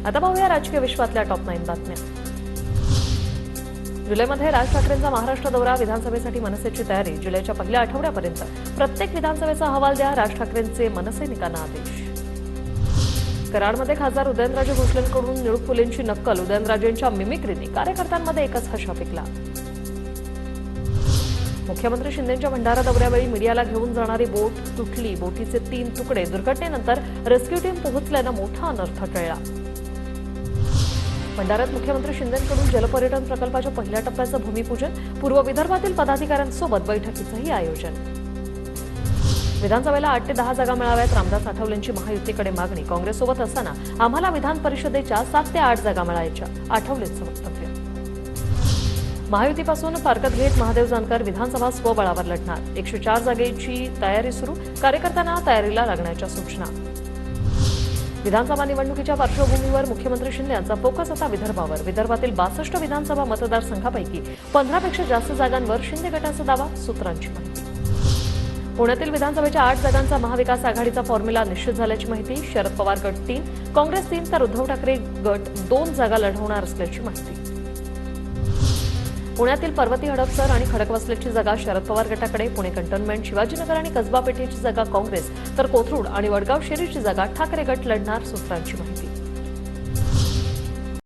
आता पाहूया राजकीय विश्वातल्या टॉप 9 बातम्या। जुलैमध्ये राज ठाकरेंचा महाराष्ट्र दौरा, विधानसभेसाठी मनसेची तयारी। जुलैच्या पहिल्या आठवड्यापर्यंत प्रत्येक विधानसभेचा अहवाल द्या, राज ठाकरेंचे मनसैनिकांना आदेश। कराडमध्ये खासदार उदयनराजे भोसलेंकडून निळू फुलेंची नक्कल, उदयनराजेंच्या मिमिक्रीने कार्यकर्त्यांमध्ये एकच हर्षा पिकला। मुख्यमंत्री शिंदेंच्या भंडारा दौऱ्यावेळी मीडियाला घेऊन जाणारी बोट तुटली, बोटीचे 3 तुकडे। दुर्घटनेनंतर रेस्क्यू टीम पोहोचल्यानं मोठा अनर्थ टळला। भंडाऱ्यात मुख्यमंत्री शिंदेंकडून जलपर्यटन प्रकल्पाच्या पहिल्या टप्प्याचं भूमिपूजन, पूर्व विदर्भातील पदाधिकाऱ्यांसोबत बैठकीचंही आयोजन। विधानसभेला 8 ते 10 जागा मिळाव्यात, रामदास आठवलेंची महायुतीकडे मागणी। काँग्रेससोबत असताना आम्हाला विधान परिषदेच्या 7 ते 8 जागा मिळायच्या, आठवलेंचं वक्तव्य। महायुतीपासून फारकत घेत महादेव जानकर विधानसभा स्वबळावर लढणार, 104 जागेची तयारी सुरू, कार्यकर्त्यांना तयारीला लागण्याच्या सूचना। विधानसभा निवडणुकीच्या पार्श्वभूमीवर मुख्यमंत्री शिंदे यांचा फोकस आता विदर्भावर। विदर्भातील 62 विधानसभा मतदारसंघापैकी 15 पेक्षा जास्त जागांवर शिंदे गटाचा दावा, सूत्रांची माहिती। पुण्यातील विधानसभेच्या 8 जागांचा महाविकास आघाडीचा फॉर्म्युला निश्चित झाल्याची माहिती। शरद पवार गट 3, काँग्रेस 3 तर उद्धव ठाकरे गट 2 जागा लढवणार असल्याची माहिती। पुण्यातील पर्वती, हडपसर आणि खडकवासलेची जागा शरद पवार गटाकडे, पुणे कंटोन्मेंट, शिवाजीनगर आणि कसबा पेठेची जागा काँग्रेस, तर कोथरूड आणि वडगाव शेरीची जागा ठाकरे गट लढणार, सूत्रांची माहिती।